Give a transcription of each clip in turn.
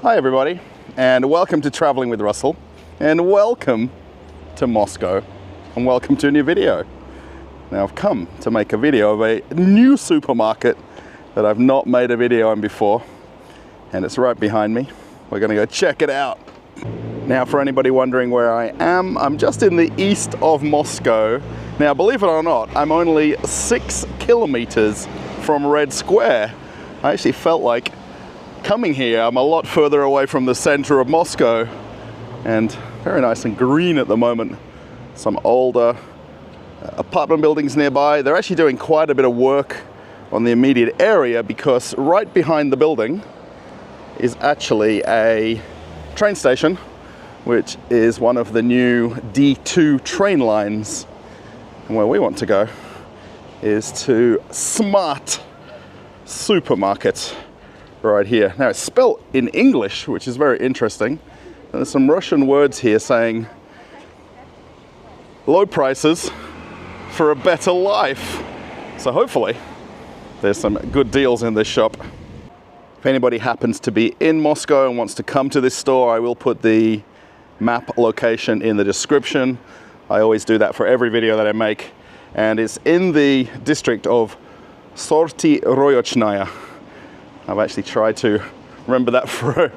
Hi everybody, and welcome to Traveling with Russell, and welcome to Moscow, and welcome to a new video. Now I've come to make a video of a new supermarket that I've not made a video on before, and it's right behind me. We're gonna go check it out. Now for anybody wondering where I am, I'm just in the east of Moscow. Now believe it or not, I'm only 6 kilometers from Red Square. I actually felt like coming here, I'm a lot further away from the center of Moscow, and very nice and green at the moment. Some older apartment buildings nearby. They're actually doing quite a bit of work on the immediate area because right behind the building is actually a train station, which is one of the new D2 train lines. And where we want to go is to Smart Supermarket. Right here. Now it's spelled in English, which is very interesting. And there's some Russian words here saying low prices for a better life. So hopefully there's some good deals in this shop. If anybody happens to be in Moscow and wants to come to this store, I will put the map location in the description. I always do that for every video that I make. And it's in the district of Sorty-Royochnaya. I've actually tried to remember that for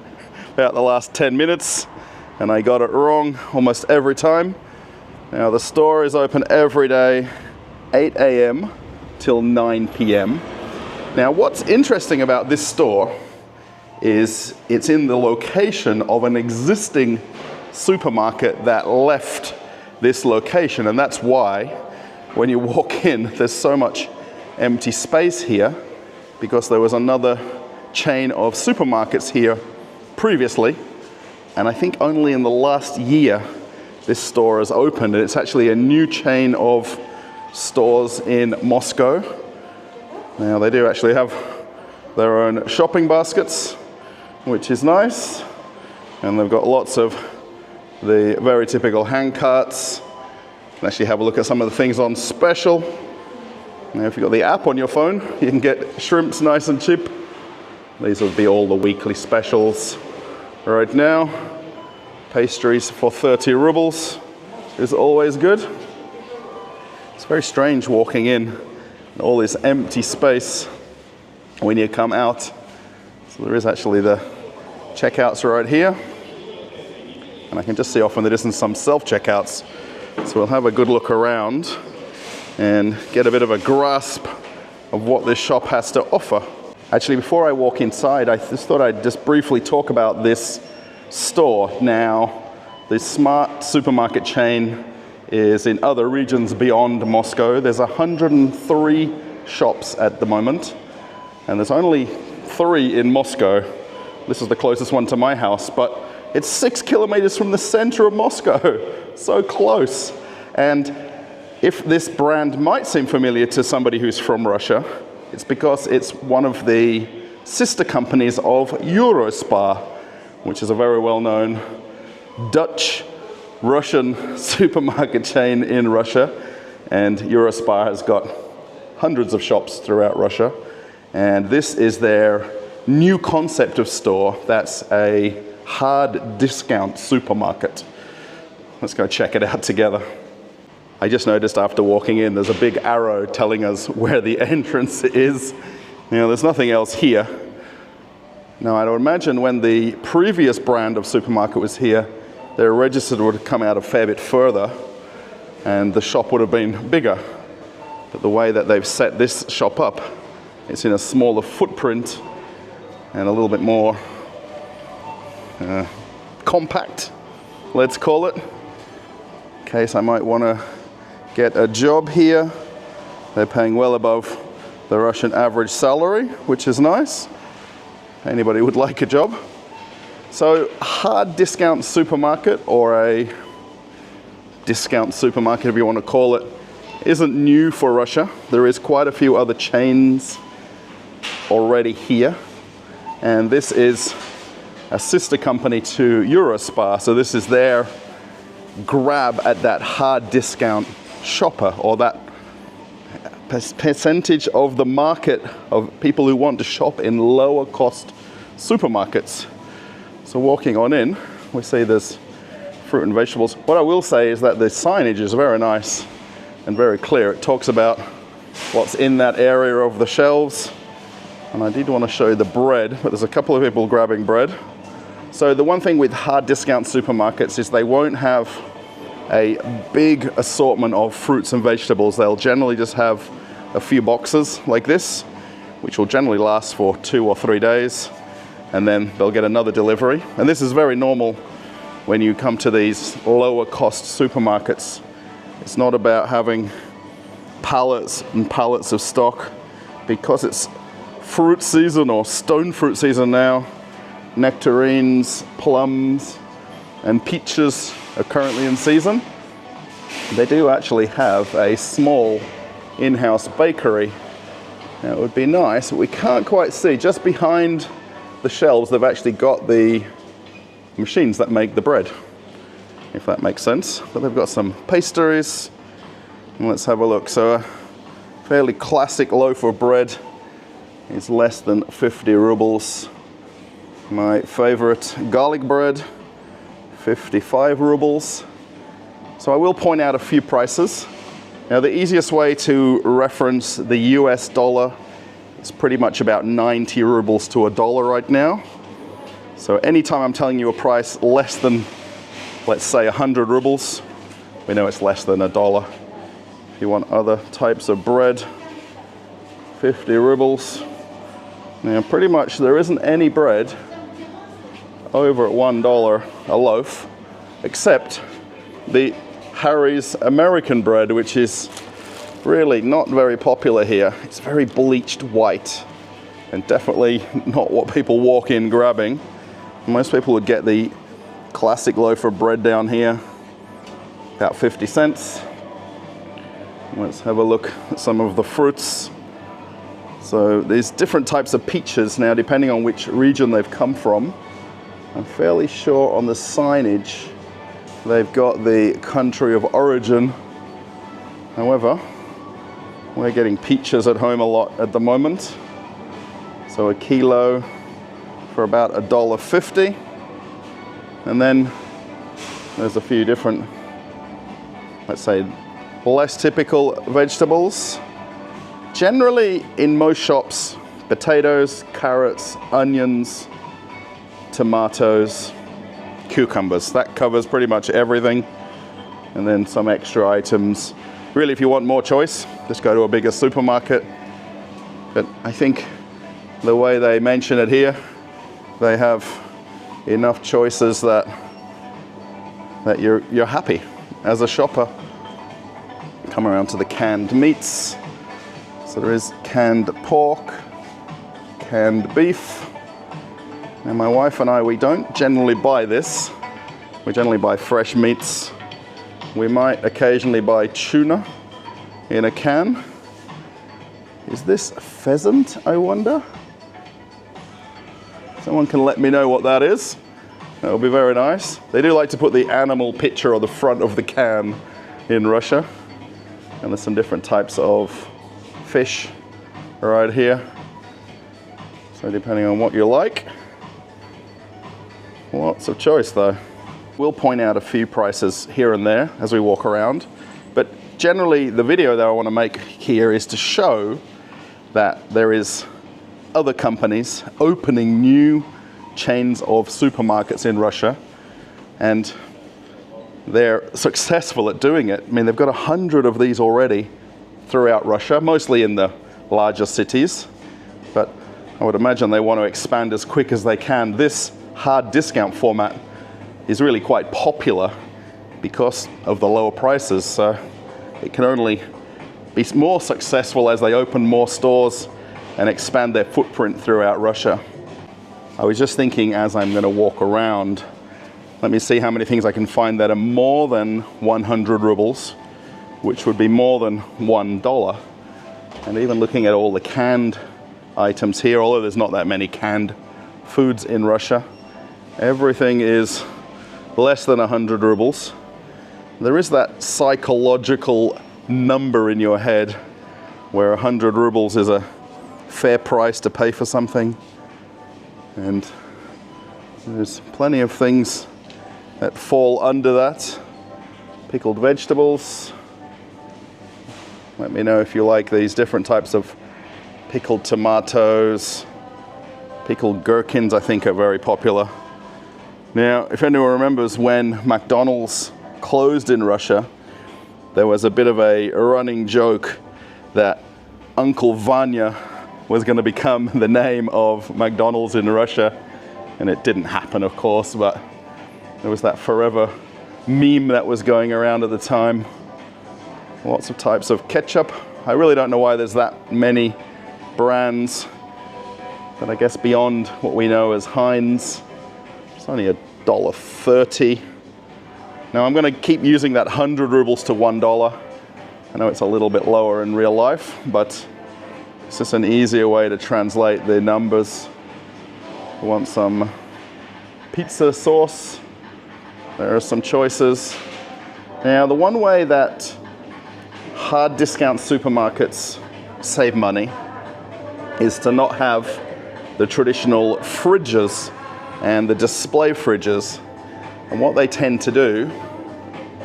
about the last 10 minutes, and I got it wrong almost every time. Now the store is open every day, 8 a.m. till 9 p.m. Now what's interesting about this store is it's in the location of an existing supermarket that left this location, and that's why when you walk in, there's so much empty space here, because there was another chain of supermarkets here previously, and I think only in the last year this store has opened, and it's actually a new chain of stores in Moscow. Now they do actually have their own shopping baskets, which is nice, and they've got lots of the very typical hand carts. You can actually have a look at some of the things on special. Now if you've got the app on your phone, you can get shrimps nice and cheap. These would be all the weekly specials right now. Pastries for 30 rubles is always good. It's very strange walking in all this empty space when you come out. So there is actually the checkouts right here. And I can just see off in the distance some self-checkouts. So we'll have a good look around and get a bit of a grasp of what this shop has to offer. Actually, before I walk inside, I just thought I'd just briefly talk about this store. Now, the Smart Supermarket chain is in other regions beyond Moscow. There's 103 shops at the moment, and there's only 3 in Moscow. This is the closest one to my house, but it's 6 kilometers from the center of Moscow. So close. And if this brand might seem familiar to somebody who's from Russia, it's because it's one of the sister companies of Eurospar, which is a very well-known Dutch-Russian supermarket chain in Russia. And Eurospar has got hundreds of shops throughout Russia. And this is their new concept of store. That's a hard discount supermarket. Let's go check it out together. I just noticed after walking in, there's a big arrow telling us where the entrance is. Now, there's nothing else here. Now, I would imagine when the previous brand of supermarket was here, their register would have come out a fair bit further, and the shop would have been bigger. But the way that they've set this shop up, it's in a smaller footprint and a little bit more compact, let's call it. In case I might want to get a job here. They're paying well above the Russian average salary, which is nice. Anybody would like a job. So hard discount supermarket, or a discount supermarket if you want to call it, isn't new for Russia. There is quite a few other chains already here. And this is a sister company to Eurospar. So this is their grab at that hard discount shopper, or that percentage of the market of people who want to shop in lower cost supermarkets. So walking on in, we see there's fruit and vegetables. What I will say is that the signage is very nice and very clear. It talks about what's in that area of the shelves. And I did want to show you the bread, but there's a couple of people grabbing bread. So the one thing with hard discount supermarkets is they won't have a big assortment of fruits and vegetables. They'll generally just have a few boxes like this, which will generally last for 2 or 3 days, and then they'll get another delivery. And this is very normal when you come to these lower cost supermarkets. It's not about having pallets and pallets of stock. Because it's fruit season or stone fruit season now, nectarines, plums, and peaches are currently in season. They do actually have a small in-house bakery. Now it would be nice, but we can't quite see. Just behind the shelves, they've actually got the machines that make the bread, if that makes sense. But they've got some pastries. And let's have a look. So a fairly classic loaf of bread is less than 50 rubles. My favorite garlic bread, 55 rubles. So I will point out a few prices. Now the easiest way to reference the US dollar is pretty much about 90 rubles to $1 right now. So anytime I'm telling you a price less than, let's say, 100 rubles, we know it's less than $1. If you want other types of bread, 50 rubles. Now pretty much there isn't any bread over at $1 a loaf, except the Harry's American bread, which is really not very popular here. It's very bleached white and definitely not what people walk in grabbing. Most people would get the classic loaf of bread down here, about 50 cents. Let's have a look at some of the fruits. So there's different types of peaches now, depending on which region they've come from. I'm fairly sure on the signage they've got the country of origin. However, we're getting peaches at home a lot at the moment. So a kilo for about $1.50. And then there's a few different, let's say, less typical vegetables. Generally, in most shops, potatoes, carrots, onions, tomatoes, cucumbers. That covers pretty much everything. And then some extra items. Really, if you want more choice, just go to a bigger supermarket. But I think the way they mention it here, they have enough choices that you're happy as a shopper. Come around to the canned meats. So there is canned pork, canned beef. Now my wife and I, we don't generally buy this. We generally buy fresh meats. We might occasionally buy tuna in a can. Is this pheasant, I wonder? Someone can let me know what that is. That would be very nice. They do like to put the animal picture on the front of the can in Russia. And there's some different types of fish right here. So depending on what you like. Lots of choice though. We'll point out a few prices here and there as we walk around. But generally the video that I want to make here is to show that there is other companies opening new chains of supermarkets in Russia, and they're successful at doing it. I mean, they've got 100 of these already throughout Russia, mostly in the larger cities, but I would imagine they want to expand as quick as they can. This hard discount format is really quite popular because of the lower prices, so it can only be more successful as they open more stores and expand their footprint throughout Russia. I was just thinking as I'm going to walk around, let me see how many things I can find that are more than 100 rubles, which would be more than $1. And even looking at all the canned items here, although there's not that many canned foods in Russia, everything is less than 100 rubles. There is that psychological number in your head where 100 rubles is a fair price to pay for something. And There's plenty of things that fall under that. Pickled vegetables. Let me know if you like these different types of pickled tomatoes. Pickled gherkins, I think, are very popular. Now, if anyone remembers when McDonald's closed in Russia, there was a bit of a running joke that Uncle Vanya was going to become the name of McDonald's in Russia. And it didn't happen, of course, but there was that forever meme that was going around at the time. Lots of types of ketchup. I really don't know why there's that many brands, but I guess beyond what we know as Heinz, it's only $1.30. Now I'm going to keep using that 100 rubles to $1. I know it's a little bit lower in real life, but it's just an easier way to translate the numbers. I want some pizza sauce. There are some choices. Now, the one way that hard discount supermarkets save money is to not have the traditional fridges and the display fridges. And what they tend to do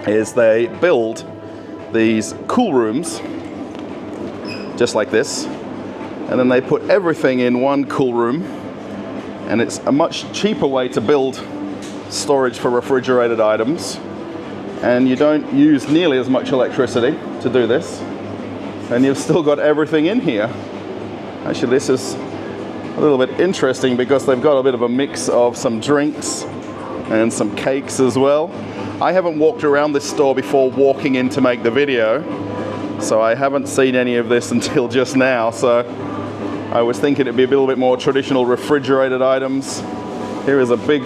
is they build these cool rooms, just like this, and then they put everything in one cool room. And it's a much cheaper way to build storage for refrigerated items. And you don't use nearly as much electricity to do this. And you've still got everything in here. Actually, this is a little bit interesting because they've got a bit of a mix of some drinks and some cakes as well. I haven't walked around this store before walking in to make the video, so I haven't seen any of this until just now. So I was thinking it'd be a little bit more traditional refrigerated items. Here is a big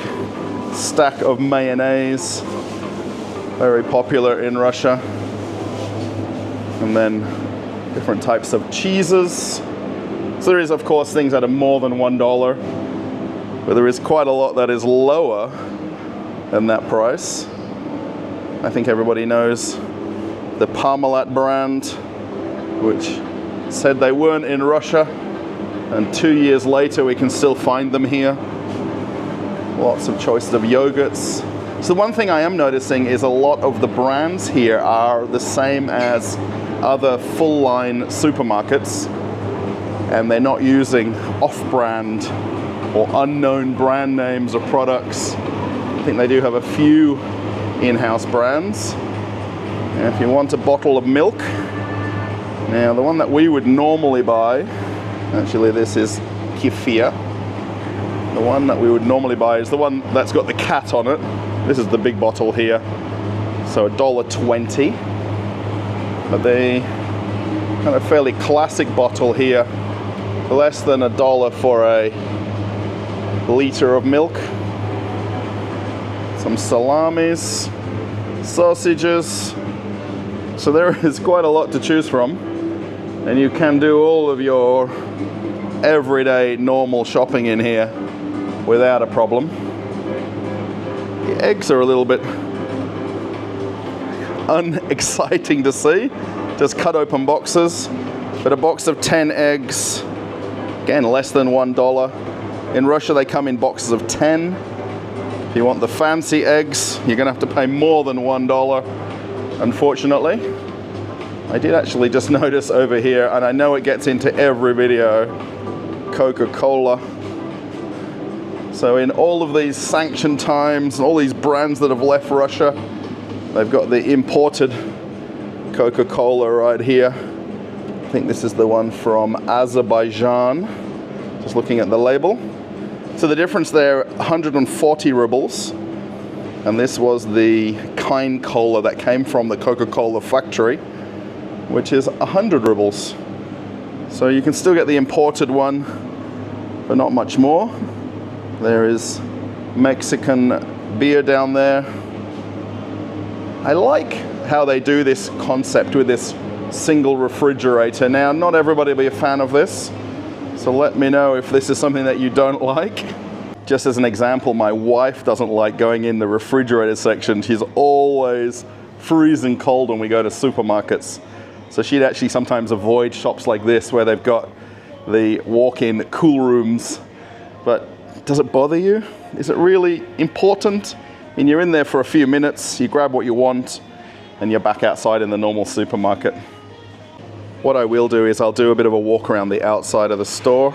stack of mayonnaise, very popular in Russia. And then different types of cheeses. So there is, of course, things that are more than $1, but there is quite a lot that is lower than that price. I think everybody knows the Parmalat brand, which said they weren't in Russia. And 2 years later, we can still find them here. Lots of choices of yogurts. So one thing I am noticing is a lot of the brands here are the same as other full-line supermarkets. And they're not using off-brand or unknown brand names or products. I think they do have a few in-house brands. And if you want a bottle of milk, now the one that we would normally buy, actually, this is kefir. The one that we would normally buy is the one that's got the cat on it. This is the big bottle here. So $1.20. But the kind of fairly classic bottle here, less than $1 for a liter of milk. Some salamis, sausages. So there is quite a lot to choose from. And you can do all of your everyday normal shopping in here without a problem. The eggs are a little bit unexciting to see. Just cut open boxes. But a box of 10 eggs, again, less than $1. In Russia, they come in boxes of 10. If you want the fancy eggs, you're gonna have to pay more than $1, unfortunately. I did actually just notice over here, and I know it gets into every video, Coca-Cola. So in all of these sanction times, all these brands that have left Russia, they've got the imported Coca-Cola right here. I think this is the one from Azerbaijan, just looking at the label. So the difference there, 140 rubles. And this was the kind cola that came from the Coca-Cola factory, which is 100 rubles. So you can still get the imported one, but not much more. There is Mexican beer down there. I like how they do this concept with this single refrigerator. Now, not everybody will be a fan of this, so let me know if this is something that you don't like. Just as an example, my wife doesn't like going in the refrigerator section. She's always freezing cold when we go to supermarkets. So she'd actually sometimes avoid shops like this where they've got the walk-in cool rooms. But does it bother you is it really important? I mean, you're in there for a few minutes, you grab what you want, and you're back outside in the normal supermarket. What I will do is I'll do a bit of a walk around the outside of the store,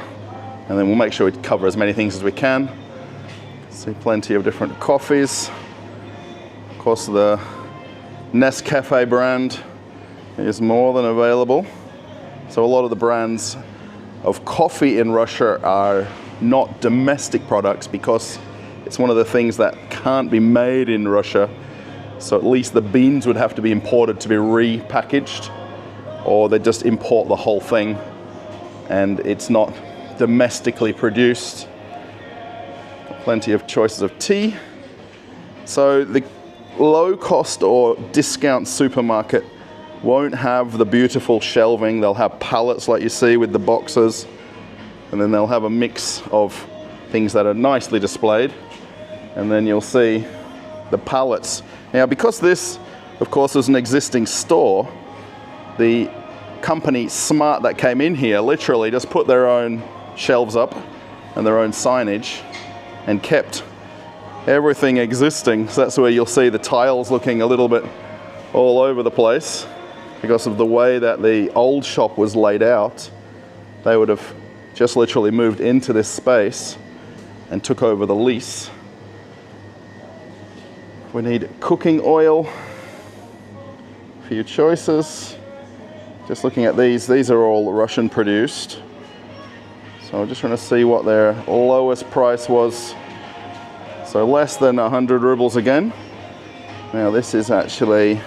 and then we'll make sure we cover as many things as we can. See plenty of different coffees. Of course, the Nescafe brand is more than available. So a lot of the brands of coffee in Russia are not domestic products because it's one of the things that can't be made in Russia. So at least the beans would have to be imported to be repackaged, or they just import the whole thing and it's not domestically produced. Plenty of choices of tea. So the low cost or discount supermarket won't have the beautiful shelving. They'll have pallets like you see with the boxes, and then they'll have a mix of things that are nicely displayed, and then you'll see the pallets. Now, because this, of course, is an existing store, the company Smart that came in here literally just put their own shelves up and their own signage and kept everything existing. So that's where you'll see the tiles looking a little bit all over the place because of the way that the old shop was laid out. They would have just literally moved into this space and took over the lease. We need cooking oil. A few choices. Just looking at these are all Russian produced. So I'm just trying to see what their lowest price was. So less than 100 rubles again. Now this is actually,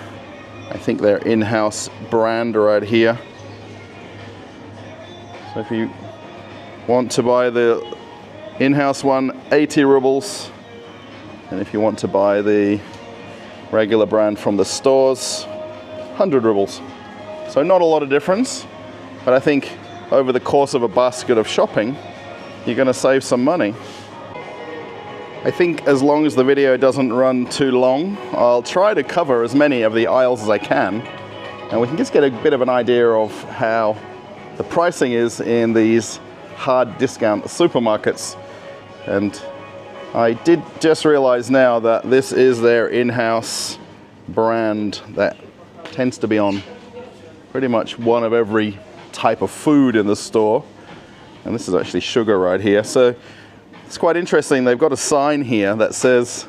I think, their in-house brand right here. So if you want to buy the in-house one, 80 rubles. And if you want to buy the regular brand from the stores, 100 rubles. So not a lot of difference, but I think over the course of a basket of shopping, you're going to save some money. I think as long as the video doesn't run too long, I'll try to cover as many of the aisles as I can, and we can just get a bit of an idea of how the pricing is in these hard discount supermarkets. And I did just realize now that this is their in-house brand that tends to be on pretty much one of every type of food in the store. And this is actually sugar right here. So it's quite interesting. They've got a sign here that says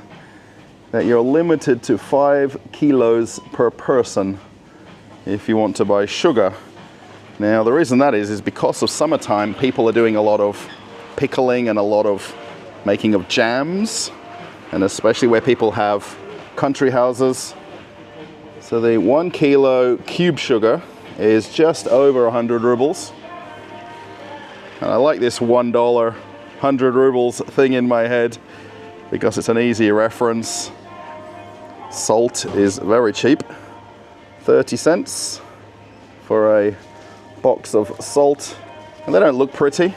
that you're limited to 5 kilos per person if you want to buy sugar. Now, the reason that is because of summertime, people are doing a lot of pickling and a lot of making of jams, and especially where people have country houses. So the 1 kilo cube sugar is just over 100 rubles. And I like this $1, 100 rubles thing in my head because it's an easy reference. Salt is very cheap, 30 cents for a box of salt. And they don't look pretty,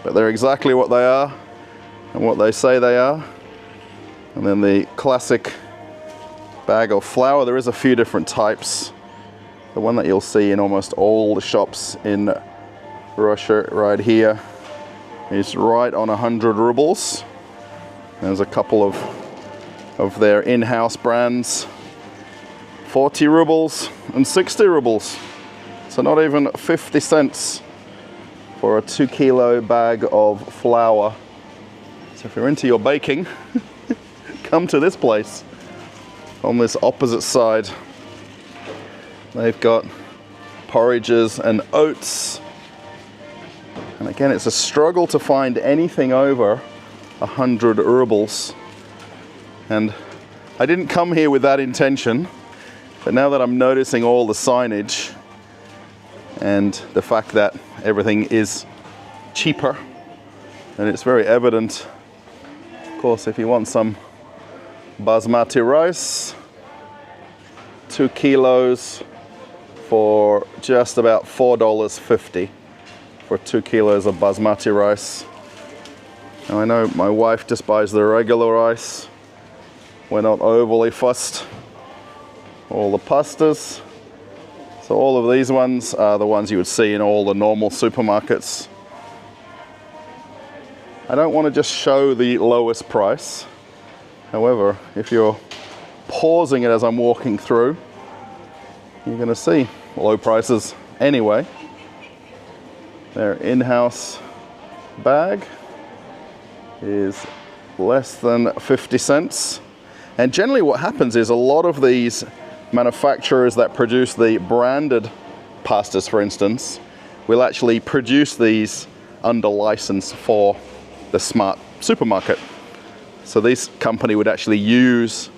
but they're exactly what they are and what they say they are. And then the classic bag of flour. There is a few different types. The one that you'll see in almost all the shops in Russia right here is right on 100 rubles. There's a couple of their in-house brands, 40 rubles and 60 rubles. So not even 50 cents for a 2 kilo bag of flour. So if you're into your baking, come to this place. On this opposite side, they've got porridges and oats. And again, it's a struggle to find anything over 100 rubles. And I didn't come here with that intention, but now that I'm noticing all the signage and the fact that everything is cheaper, and it's very evident. Of course, if you want some basmati rice, 2 kilos for just about $4.50 for 2 kilos of basmati rice. Now I know my wife just buys the regular rice. We're not overly fussed. All the pastas. So all of these ones are the ones you would see in all the normal supermarkets. I don't want to just show the lowest price. However, if you're pausing it as I'm walking through, you're going to see low prices anyway. Their in-house bag is less than 50 cents. And generally what happens is a lot of these manufacturers that produce the branded pastas, for instance, will actually produce these under license for the smart supermarket. So this company would actually use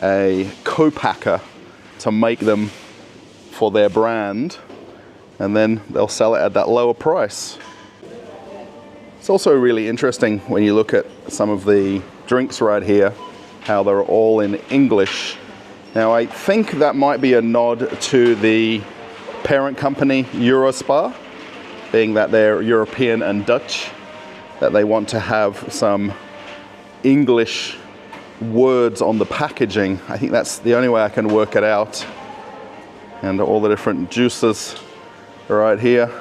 a co-packer to make them for their brand, and then they'll sell it at that lower price. It's also really interesting when you look at some of the drinks right here, how they're all in English. Now I think that might be a nod to the parent company Eurospar, being that they're European and Dutch, that they want to have some English words on the packaging. I think that's the only way I can work it out. And all the different juices right here.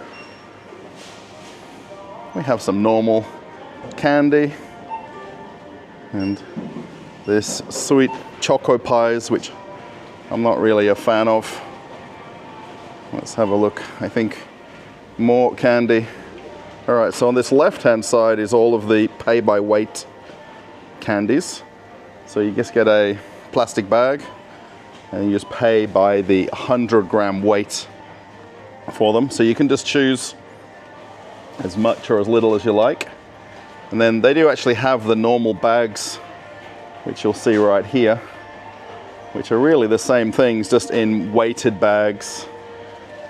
We have some normal candy and this sweet choco pies, which I'm not really a fan of. Let's have a look. I think more candy. All right, so on this left-hand side is all of the pay-by-weight candies. So you just get a plastic bag and you just pay by the 100-gram weight for them. So you can just choose as much or as little as you like. And then they do actually have the normal bags, which you'll see right here, which are really the same things, just in weighted bags.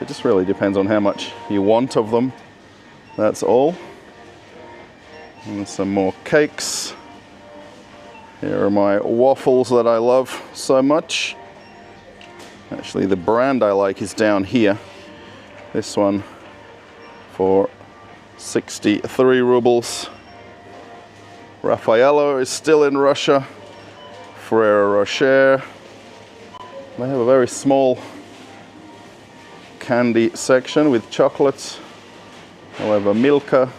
It just really depends on how much you want of them. That's all. And some more cakes. Here are my waffles that I love so much. Actually, the brand I like is down here. This one for 63 rubles. Raffaello is still in Russia. Ferrero Rocher. They have a very small candy section with chocolates. However, Milka,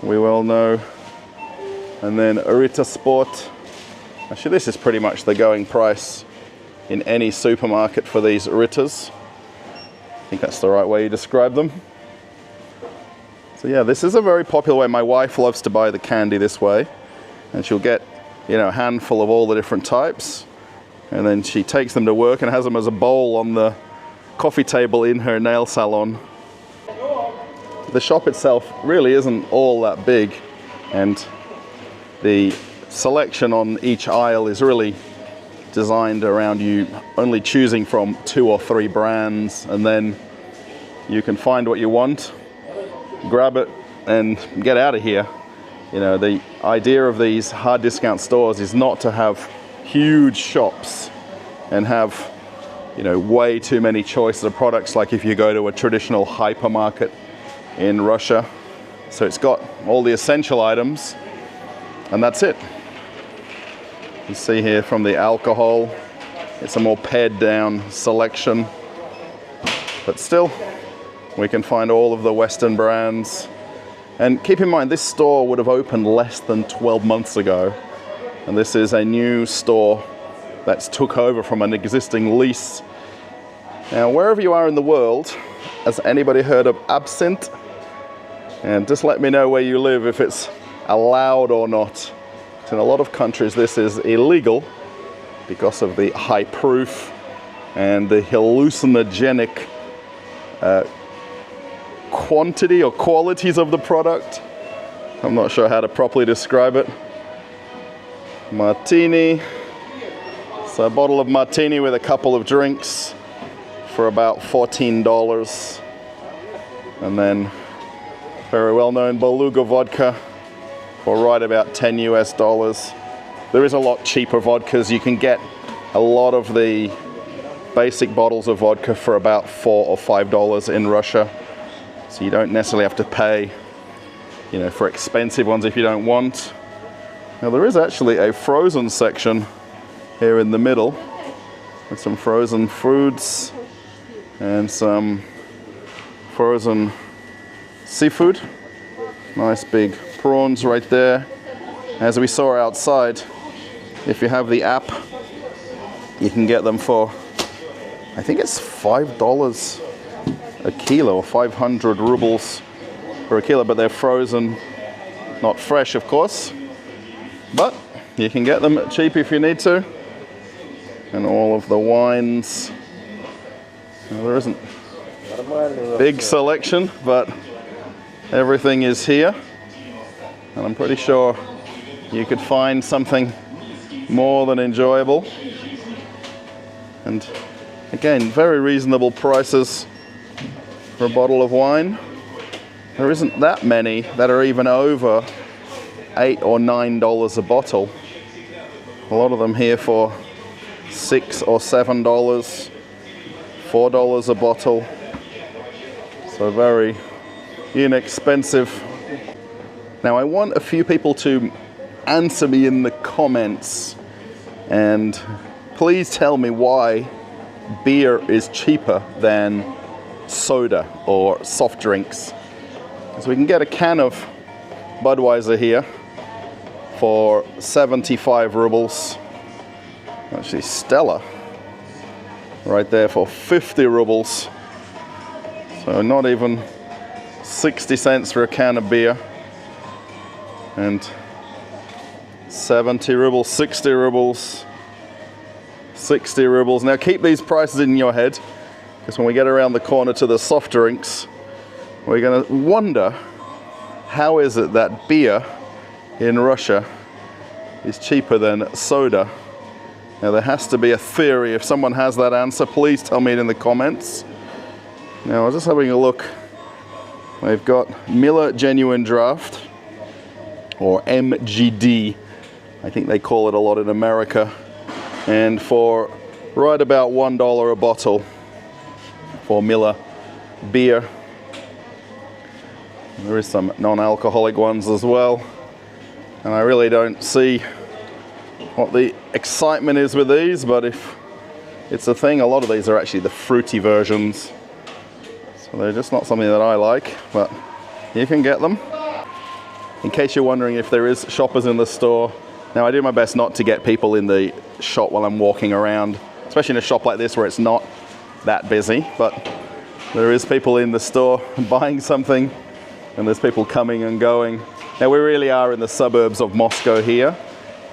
we well know. And then Rita Sport. Actually, this is pretty much the going price in any supermarket for these Ritas. I think that's the right way you describe them. So yeah, this is a very popular way. My wife loves to buy the candy this way, and she'll get, you know, a handful of all the different types, and then she takes them to work and has them as a bowl on the coffee table in her nail salon. The shop itself really isn't all that big, and the selection on each aisle is really designed around you only choosing from 2 or 3 brands, and then you can find what you want, grab it, and get out of here. You know, the idea of these hard discount stores is not to have huge shops and have, you know, way too many choices of products like if you go to a traditional hypermarket in Russia. So it's got all the essential items, and that's it. You see here from the alcohol, it's a more pared down selection, but still we can find all of the Western brands. And keep in mind, this store would have opened less than 12 months ago, and this is a new store that's took over from an existing lease. Now, wherever you are in the world, has anybody heard of absinthe? And just let me know where you live if it's allowed or not. In a lot of countries this is illegal because of the high proof and the hallucinogenic quantity or qualities of the product. I'm not sure how to properly describe it. Martini. So a bottle of martini with a couple of drinks for about $14. And then very well-known Beluga vodka for right about $10 US. There is a lot cheaper vodkas. You can get a lot of the basic bottles of vodka for about $4 or $5 in Russia. So you don't necessarily have to pay, you know, for expensive ones if you don't want. Now there is actually a frozen section here in the middle with some frozen foods and some frozen seafood. Nice big prawns right there. As we saw outside, if you have the app, you can get them for, I think it's $5 a kilo, or 500 rubles for a kilo, but they're frozen, not fresh, of course. But you can get them cheap if you need to. And all of the wines. Well, there isn't a big selection, but everything is here. And I'm pretty sure you could find something more than enjoyable. And again, very reasonable prices for a bottle of wine. There isn't that many that are even over $8 or $9 a bottle. A lot of them here for $6 or $7, $4 a bottle. So very inexpensive. Now I want a few people to answer me in the comments, and please tell me why beer is cheaper than soda or soft drinks. So we can get a can of Budweiser here for 75 rubles. Actually, Stella right there for 50 rubles. So not even 60 cents for a can of beer. And 70 rubles, 60 rubles, 60 rubles. Now keep these prices in your head, because when we get around the corner to the soft drinks, we're going to wonder, how is it that beer in Russia is cheaper than soda? Now there has to be a theory. If someone has that answer, please tell me it in the comments. Now I was just having a look. They've got Miller Genuine Draft, or MGD. I think they call it a lot in America. And for right about $1 a bottle for Miller beer. There is some non-alcoholic ones as well. And I really don't see what the excitement is with these, but if it's a thing, a lot of these are actually the fruity versions. So they're just not something that I like, but you can get them. In case you're wondering if there is shoppers in the store. Now I do my best not to get people in the shop while I'm walking around, especially in a shop like this where it's not that busy, but there is people in the store buying something, and there's people coming and going. Now we really are in the suburbs of Moscow here,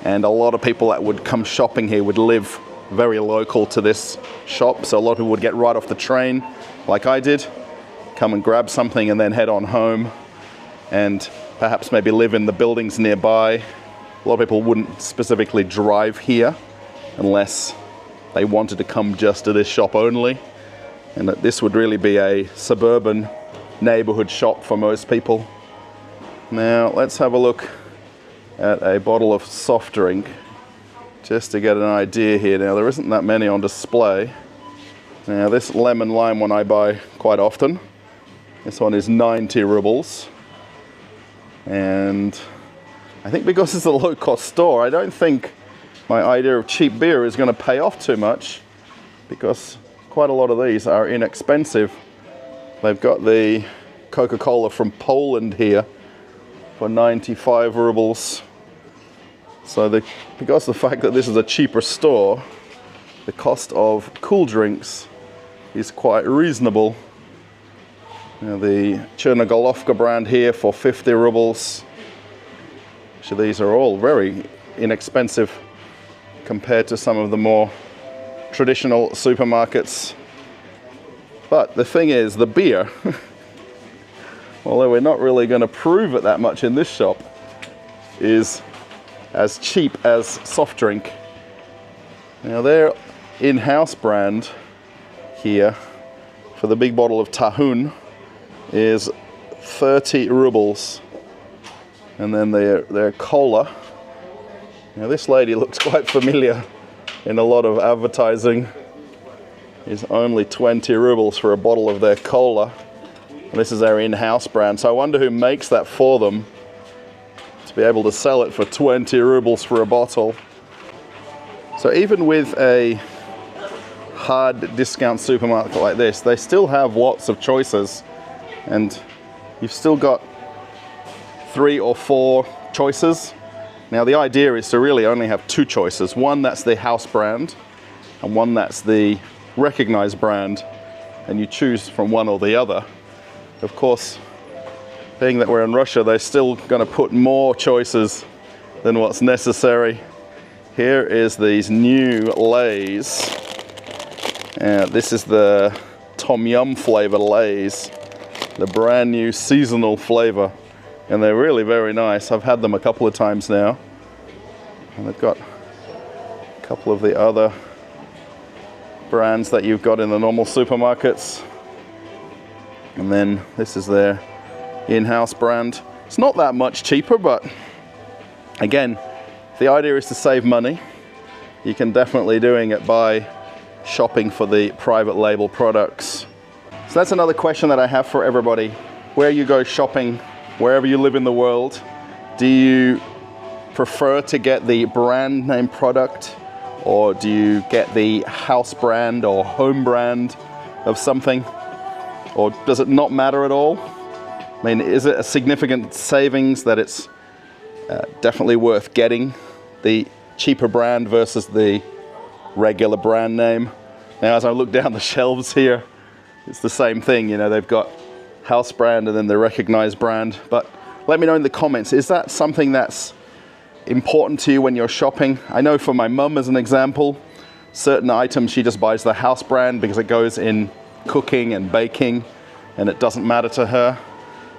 and a lot of people that would come shopping here would live very local to this shop. So a lot of people would get right off the train, like I did, come and grab something and then head on home, and perhaps maybe live in the buildings nearby. A lot of people wouldn't specifically drive here unless they wanted to come just to this shop only. And that this would really be a suburban neighborhood shop for most people. Now let's have a look at a bottle of soft drink just to get an idea here. Now there isn't that many on display. Now this lemon lime one I buy quite often. This one is 90 rubles. And I think because it's a low-cost store, I don't think my idea of cheap beer is going to pay off too much, because quite a lot of these are inexpensive. They've got the Coca-Cola from Poland here for 95 rubles. So because of the fact that this is a cheaper store, the cost of cool drinks is quite reasonable. Now the Chernogolovka brand here for 50 rubles. So these are all very inexpensive compared to some of the more traditional supermarkets. But the thing is, the beer, although we're not really going to prove it that much in this shop, is as cheap as soft drink. Now their in-house brand here for the big bottle of Tahun is 30 rubles. And then their cola. Now this lady looks quite familiar in a lot of advertising. Is only 20 rubles for a bottle of their cola. And this is their in-house brand. So I wonder who makes that for them to be able to sell it for 20 rubles for a bottle. So even with a hard discount supermarket like this, they still have lots of choices. And you've still got 3 or 4 choices. Now the idea is to really only have 2 choices. One that's the house brand and one that's the recognized brand, and you choose from one or the other. Of course, being that we're in Russia, they're still going to put more choices than what's necessary. Here is these new Lays. This is the Tom Yum flavor Lays, the brand new seasonal flavor, and they're really very nice. I've had them a couple of times now, and they've got a couple of the other brands that you've got in the normal supermarkets, and then this is their in-house brand. It's not that much cheaper, but again, the idea is to save money. You can definitely doing it by shopping for the private label products. So that's another question that I have for everybody. Where you go shopping, wherever you live in the world, do you prefer to get the brand name product, or do you get the house brand or home brand of something? Or does it not matter at all? I mean, is it a significant savings that it's definitely worth getting the cheaper brand versus the regular brand name? Now, as I look down the shelves here, it's the same thing. You know, they've got house brand and then the recognized brand. But let me know in the comments, is that something that's important to you when you're shopping? I know for my mum, as an example, certain items she just buys the house brand because it goes in cooking and baking and it doesn't matter to her.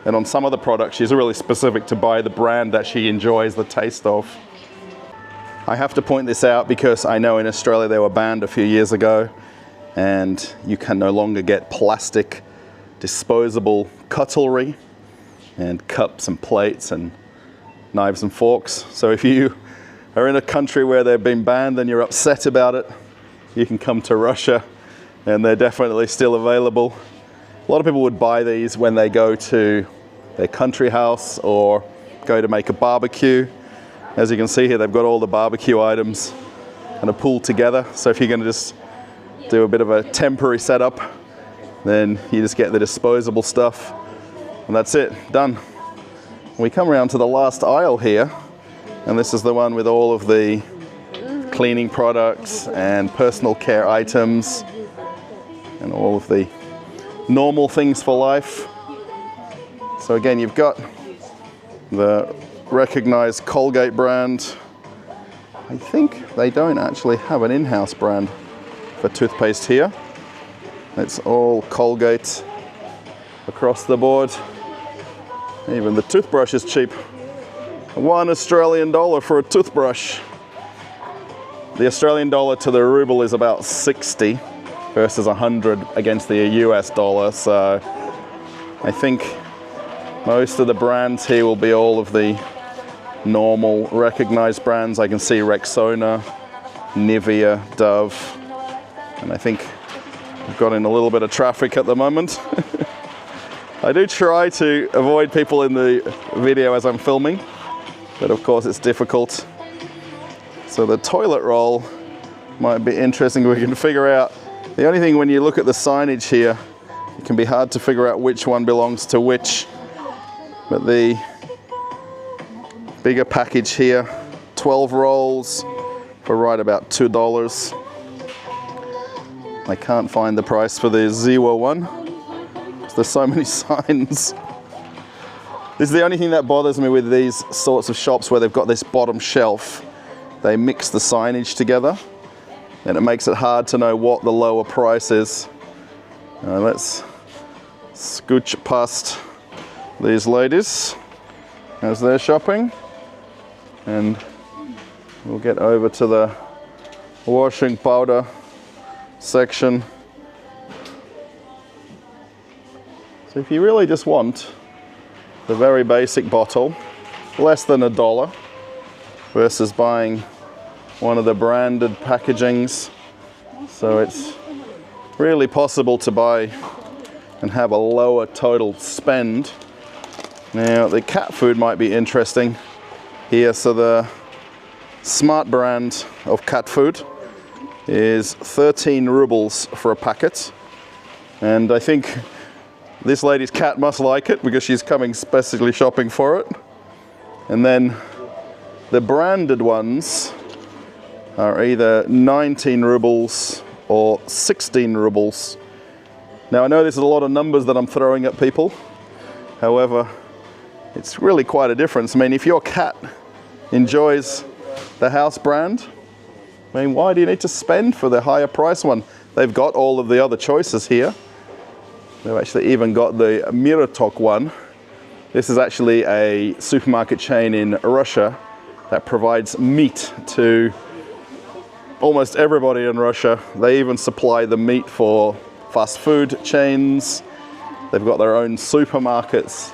And on some other products, she's really specific to buy the brand that she enjoys the taste of. I have to point this out because I know in Australia they were banned a few years ago, and you can no longer get plastic disposable cutlery and cups and plates and knives and forks. So if you are in a country where they've been banned and you're upset about it, you can come to Russia and they're definitely still available. A lot of people would buy these when they go to their country house or go to make a barbecue. As you can see here, they've got all the barbecue items kind of pulled together. So if you're going to just do a bit of a temporary setup, then you just get the disposable stuff and that's it, done. We come around to the last aisle here, and this is the one with all of the cleaning products and personal care items and all of the normal things for life. So again, you've got the recognized Colgate brand. I think they don't actually have an in-house brand for toothpaste here. It's all Colgate across the board. Even the toothbrush is cheap. $1 Australian for a toothbrush. The Australian dollar to the ruble is about 60 versus 100 against the US dollar. So I think most of the brands here will be all of the normal recognized brands. I can see Rexona, Nivea, Dove, and I think I've got in a little bit of traffic at the moment. I do try to avoid people in the video as I'm filming, but of course it's difficult. So the toilet roll might be interesting. We can figure out, the only thing when you look at the signage here, it can be hard to figure out which one belongs to which. But the bigger package here, 12 rolls for right about $2. I can't find the price for the Zero one. There's so many signs. This is the only thing that bothers me with these sorts of shops where they've got this bottom shelf. They mix the signage together and it makes it hard to know what the lower price is. Let's scooch past these ladies as they're shopping, and we'll get over to the washing powder section. So if you really just want the very basic bottle, less than $1, versus buying one of the branded packagings. So it's really possible to buy and have a lower total spend. Now the cat food might be interesting here. So the Smart brand of cat food is 13 rubles for a packet. And I think this lady's cat must like it because she's coming specially shopping for it. And then the branded ones are either 19 rubles or 16 rubles. Now I know this is a lot of numbers that I'm throwing at people. However, it's really quite a difference. I mean, if your cat enjoys the house brand, I mean, why do you need to spend for the higher price one? They've got all of the other choices here. They've actually even got the Miratok one. This is actually a supermarket chain in Russia that provides meat to almost everybody in Russia. They even supply the meat for fast food chains. They've got their own supermarkets,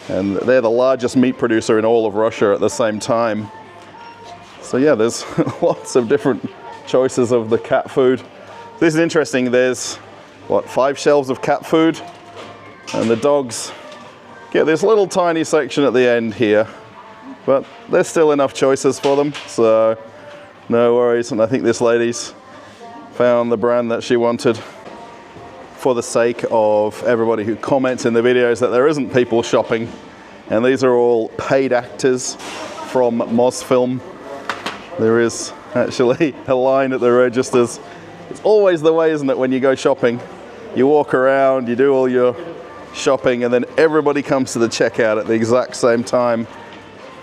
and they're the largest meat producer in all of Russia at the same time. So yeah, there's lots of different choices of the cat food. This is interesting. There's, what, 5 shelves of cat food, and the dogs get this little tiny section at the end here, but there's still enough choices for them, so no worries. And I think this lady's found the brand that she wanted. For the sake of everybody who comments in the videos that there isn't people shopping, and these are all paid actors from Mosfilm. There is actually a line at the registers. It's always the way, isn't it, when you go shopping? You walk around, you do all your shopping, and then everybody comes to the checkout at the exact same time.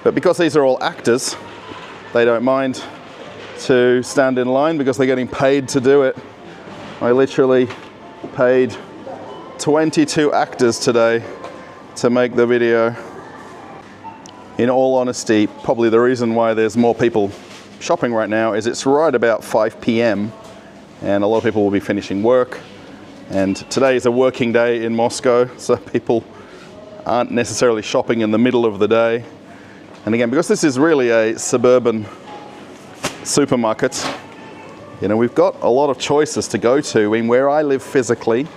But because these are all actors, they don't mind to stand in line because they're getting paid to do it. I literally paid 22 actors today to make the video. In all honesty, probably the reason why there's more people shopping right now is it's right about 5 p.m. and a lot of people will be finishing work, and today is a working day in Moscow, so people aren't necessarily shopping in the middle of the day. And again, because this is really a suburban supermarket, you know, we've got a lot of choices to go to. I mean, where I live physically,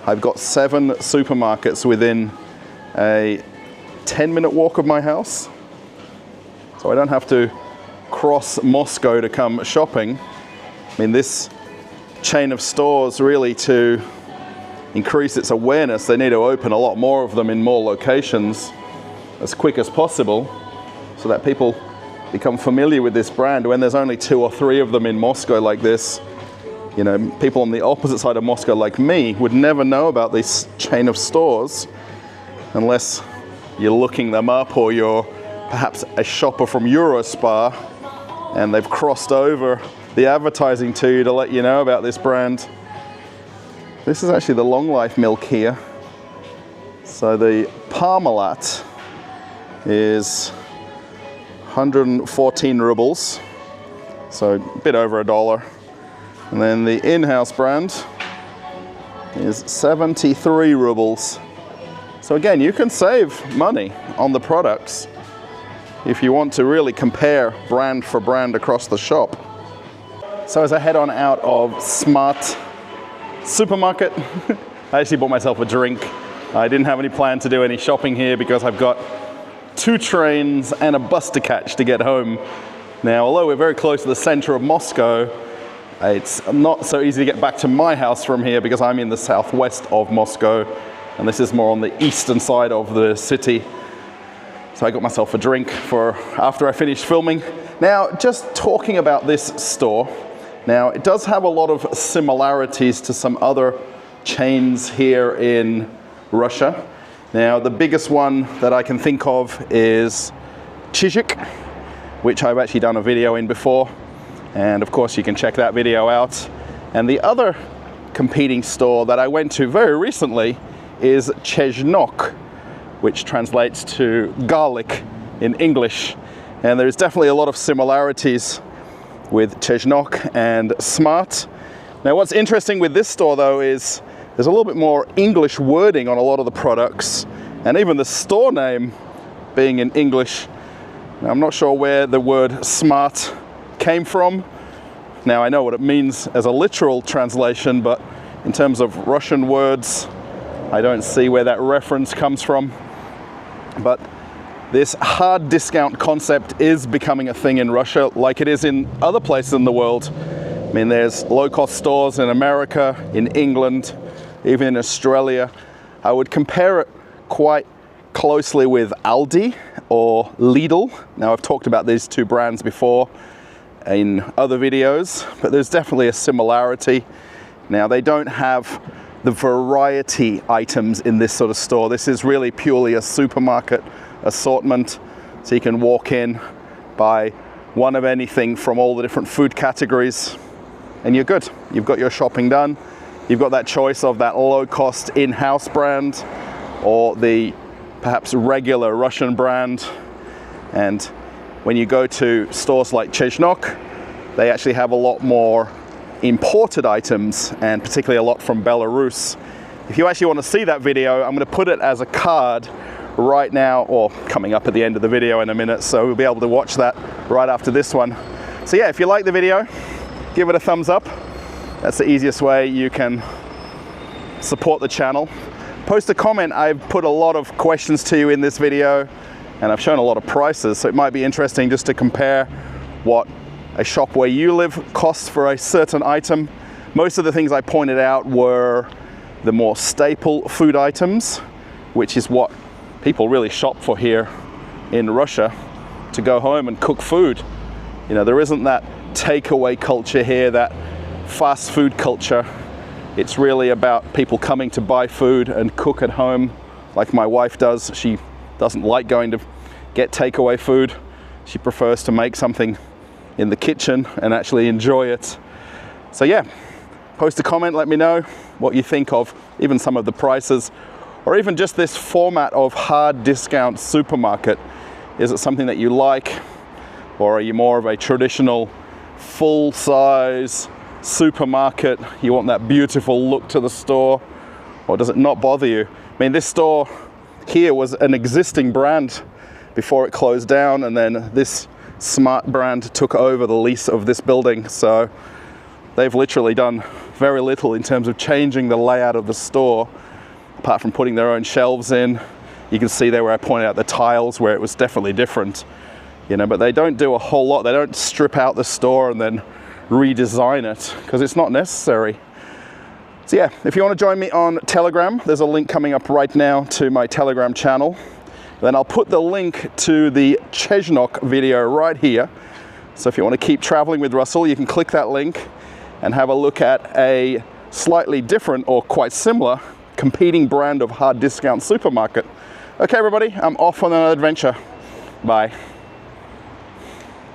I've got 7 supermarkets within a 10-minute walk of my house. So I don't have to cross Moscow to come shopping. I mean, this chain of stores, really, to increase its awareness, they need to open a lot more of them in more locations as quick as possible so that people become familiar with this brand. When there's only 2 or 3 of them in Moscow like this, you know, people on the opposite side of Moscow like me would never know about this chain of stores unless you're looking them up, or you're perhaps a shopper from Eurospar and they've crossed over the advertising to you to let you know about this brand. This is actually the long life milk here. So the Parmalat is 114 rubles, so a bit over $1. And then the in-house brand is 73 rubles. So again, you can save money on the products if you want to really compare brand for brand across the shop. So as I head on out of Smart Supermarket, I actually bought myself a drink. I didn't have any plan to do any shopping here because I've got 2 trains and a bus to catch to get home. Now, although we're very close to the center of Moscow, it's not so easy to get back to my house from here because I'm in the southwest of Moscow, and this is more on the eastern side of the city. So I got myself a drink for after I finished filming. Now, just talking about this store, now it does have a lot of similarities to some other chains here in Russia. Now, the biggest one that I can think of is Chyzhyk, which I've actually done a video in before. And of course, you can check that video out. And the other competing store that I went to very recently is Cheshnok, which translates to garlic in English. And there's definitely a lot of similarities with Cheshnok and Smart. Now, what's interesting with this store, though, is there's a little bit more English wording on a lot of the products, and even the store name being in English. Now, I'm not sure where the word smart came from. Now, I know what it means as a literal translation, but in terms of Russian words, I don't see where that reference comes from. But this hard discount concept is becoming a thing in Russia, like it is in other places in the world. I mean, there's low-cost stores in America, in England, even in Australia. I would compare it quite closely with Aldi or Lidl. Now, I've talked about these two brands before in other videos, but there's definitely a similarity. Now, they don't have the variety items in this sort of store. This is really purely a supermarket assortment, so you can walk in, buy one of anything from all the different food categories, and you're good. You've got your shopping done. You've got that choice of that low-cost in-house brand or the perhaps regular Russian brand. And when you go to stores like Chesnok, they actually have a lot more imported items, and particularly a lot from Belarus. If you actually want to see that video, I'm going to put it as a card right now, or coming up at the end of the video in a minute, so we'll be able to watch that right after this one. So yeah, if you like the video, give it a thumbs up. That's the easiest way you can support the channel. Post a comment. I've put a lot of questions to you in this video, and I've shown a lot of prices, so it might be interesting just to compare what a shop where you live costs for a certain item. Most of the things I pointed out were the more staple food items, which is what people really shop for here in Russia, to go home and cook food. You know, there isn't that takeaway culture here, that fast food culture. It's really about people coming to buy food and cook at home, like my wife does. She doesn't like going to get takeaway food. She prefers to make something in the kitchen and actually enjoy it. So yeah, post a comment, let me know what you think of even some of the prices, or even just this format of hard discount supermarket. Is it something that you like, or are you more of a traditional full-size supermarket? You want that beautiful look to the store, or does it not bother you? I mean, this store here was an existing brand before it closed down, and then this smart brand took over the lease of this building. So they've literally done very little in terms of changing the layout of the store, apart from putting their own shelves in. You can see there where I pointed out the tiles where it was definitely different, you know, but they don't do a whole lot. They don't strip out the store and then redesign it, because it's not necessary. So yeah, if you want to join me on Telegram, there's a link coming up right now to my Telegram channel. Then I'll put the link to the Chesnok video right here. So if you want to keep traveling with Russell, you can click that link and have a look at a slightly different or quite similar competing brand of hard discount supermarket. Okay, everybody, I'm off on an adventure. Bye.